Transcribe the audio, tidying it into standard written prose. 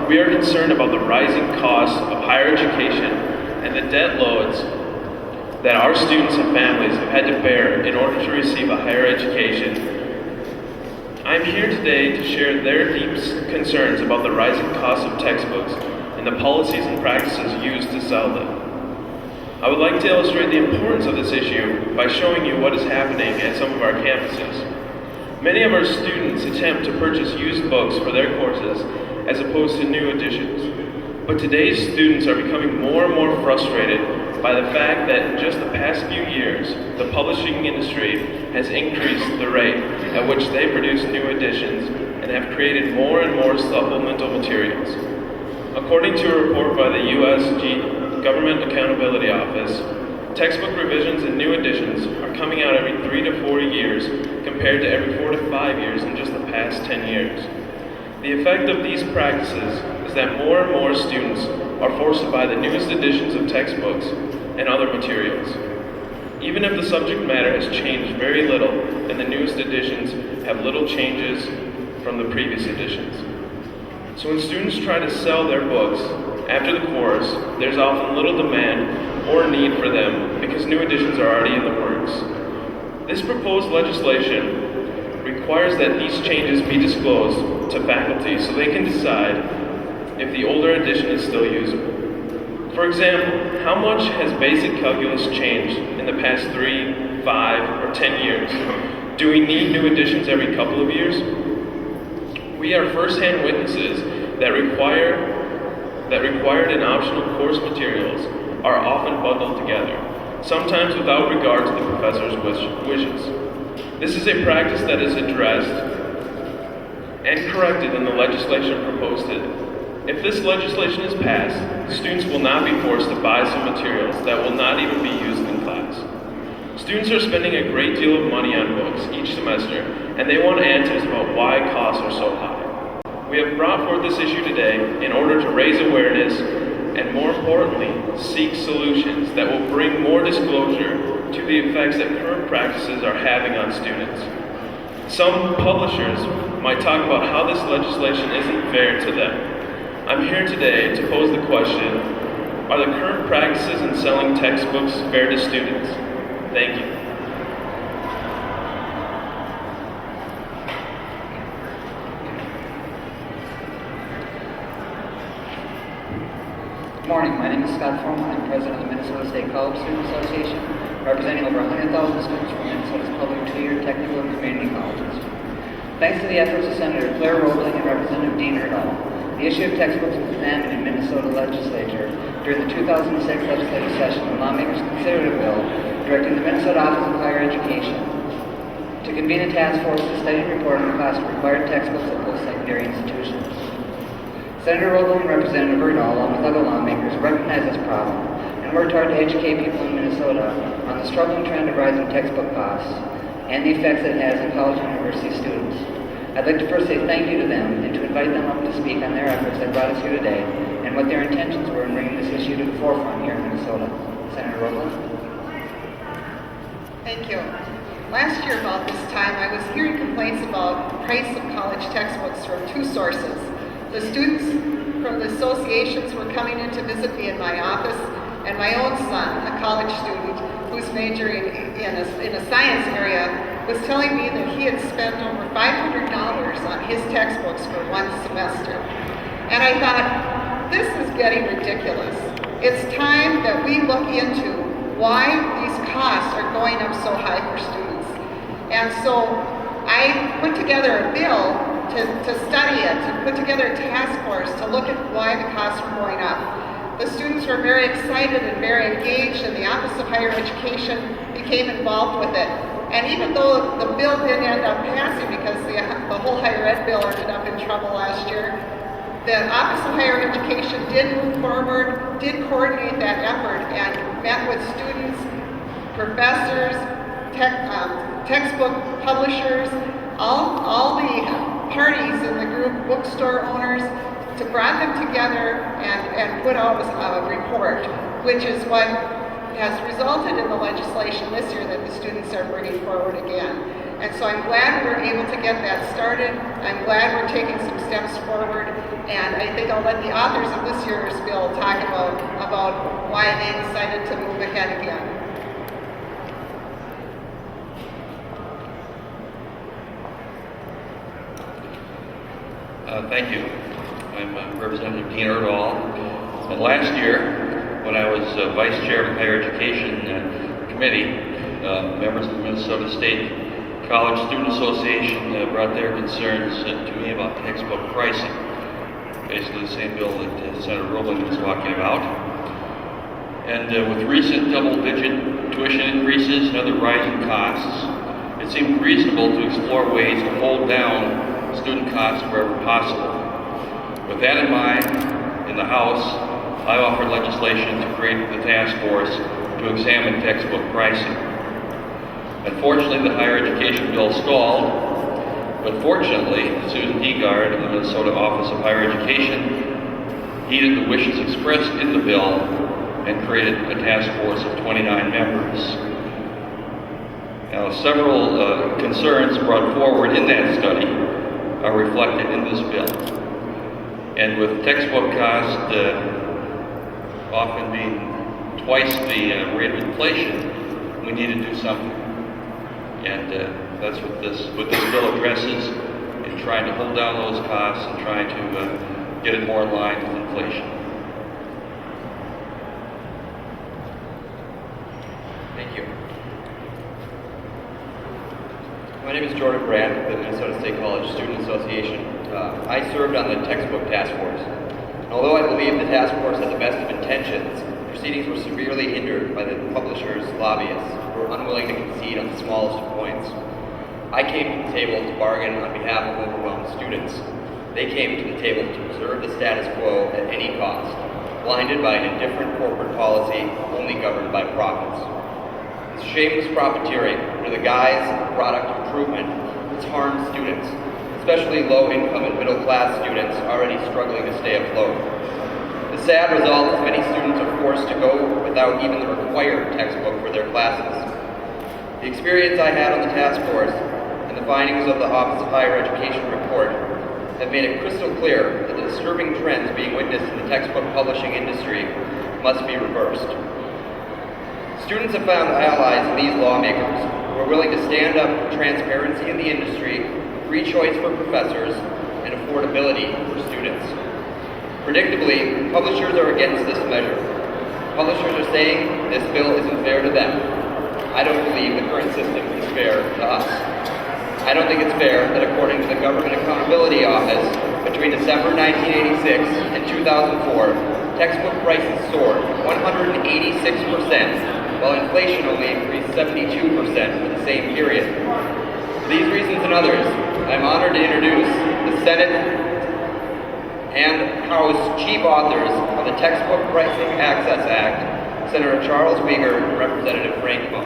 we are concerned about the rising costs of higher education and the debt loads that our students and families have had to bear in order to receive a higher education. I'm here today to share their deep concerns about the rising costs of textbooks and the policies and practices used to sell them. I would like to illustrate the importance of this issue by showing you what is happening at some of our campuses. Many of our students attempt to purchase used books for their courses as opposed to new editions. But today's students are becoming more and more frustrated by the fact that in just the past few years, the publishing industry has increased the rate at which they produce new editions and have created more and more supplemental materials. According to a report by the U.S. Government Accountability Office, textbook revisions and new editions are coming out every 3 to 4 years compared to every 4 to 5 years in just the past 10 years. The effect of these practices is that more and more students are forced to buy the newest editions of textbooks and other materials. Even if the subject matter has changed very little and the newest editions have little changes from the previous editions. So when students try to sell their books after the course, there's often little demand or need for them because new editions are already in the works. This proposed legislation requires that these changes be disclosed to faculty so they can decide if the older edition is still usable. For example, how much has basic calculus changed in the past 3, 5, or 10 years? Do we need new editions every couple of years? We are first-hand witnesses that required and optional course materials are often bundled together, sometimes without regard to the professor's wishes. This is a practice that is addressed and corrected in the legislation proposed today. If this legislation is passed, students will not be forced to buy some materials that will not even be used in class. Students are spending a great deal of money on books each semester, and they want answers about why costs are so high. We have brought forth this issue today in order to raise awareness and, more importantly, seek solutions that will bring more disclosure to the effects that current practices are having on students. Some publishers might talk about how this legislation isn't fair to them. I'm here today to pose the question, are the current practices in selling textbooks fair to students? Thank you. Good morning, my name is Scott Foreman. I'm president of the Minnesota State College Student Association, representing over 100,000 students from Minnesota's public two-year technical and community colleges. Thanks to the efforts of Senator Claire Roebling and Representative Dean Erdahl, the issue of textbooks was examined in Minnesota legislature during the 2006 legislative session when lawmakers considered a bill directing the Minnesota Office of Higher Education to convene a task force to study and report on the cost of required textbooks at post-secondary institutions. Senator Roebling and Representative Erdahl, along with other lawmakers, recognized this problem and worked hard to educate people in Minnesota on the struggling trend of rising textbook costs and the effects it has on college and university students. I'd like to first say thank you to them and to invite them up to speak on their efforts that brought us here today and what their intentions were in bringing this issue to the forefront here in Minnesota. Senator Roebling. Thank you. Last year about this time, I was hearing complaints about the price of college textbooks from two sources. The students from the associations were coming in to visit me in my office, and my own son, a college student who's majoring in a science area, was telling me that he had spent over $500 on his textbooks for one semester. And I thought, this is getting ridiculous. It's time that we look into why these costs are going up so high for students. And so I put together a bill to study it, to put together a task force to look at why the costs were going up. The students were very excited and very engaged, and the Office of Higher Education became involved with it. And even though the bill didn't end up passing because the whole higher ed bill ended up in trouble last year, the Office of Higher Education did move forward, did coordinate that effort, and met with students, professors, textbook publishers, all the parties in the group, bookstore owners, to bring them together and put out a report, which is what has resulted in the legislation this year that the students are bringing forward again. And so I'm glad we were able to get that started. I'm glad we're taking some steps forward. And I think I'll let the authors of this year's bill talk about why they decided to move ahead again. Thank you. I'm Representative Dean Erdahl. And last year, when I was Vice Chair of the Higher Education Committee, members of the Minnesota State College Student Association brought their concerns to me about textbook pricing. Basically the same bill that Senator Roebling was talking about. And with recent double-digit tuition increases and other rising costs, it seemed reasonable to explore ways to hold down student costs wherever possible. With that in mind, in the House, I offered legislation to create the task force to examine textbook pricing. Unfortunately, the higher education bill stalled, but fortunately, Susan Heegard of the Minnesota Office of Higher Education heeded the wishes expressed in the bill and created a task force of 29 members. Now, several concerns brought forward in that study are reflected in this bill. And with textbook cost often being twice the rate of inflation, we need to do something. And that's what this bill addresses, in trying to hold down those costs and trying to get it more in line with inflation. Thank you. My name is Jordan Brandt of the Minnesota State College Student Association. I served on the textbook task force. And although I believe the task force had the best of intentions, proceedings were severely hindered by the publishers' lobbyists who were unwilling to concede on the smallest of points. I came to the table to bargain on behalf of overwhelmed students. They came to the table to preserve the status quo at any cost, blinded by an indifferent corporate policy only governed by profits. This shameless profiteering under the guise of product improvement has harmed students, especially low-income and middle-class students already struggling to stay afloat. The sad result is many students are forced to go without even the required textbook for their classes. The experience I had on the task force and the findings of the Office of Higher Education report have made it crystal clear that the disturbing trends being witnessed in the textbook publishing industry must be reversed. Students have found allies in these lawmakers who are willing to stand up for transparency in the industry, free choice for professors, and affordability for students. Predictably, publishers are against this measure. Publishers are saying this bill isn't fair to them. I don't believe the current system is fair to us. I don't think it's fair that according to the Government Accountability Office, between December 1986 and 2004, textbook prices soared 186%, while inflation only increased 72% for the same period. For these reasons and others, I'm honored to introduce the Senate and House chief authors of the Textbook Pricing Access Act, Senator Charles Weger and Representative Frank Moe.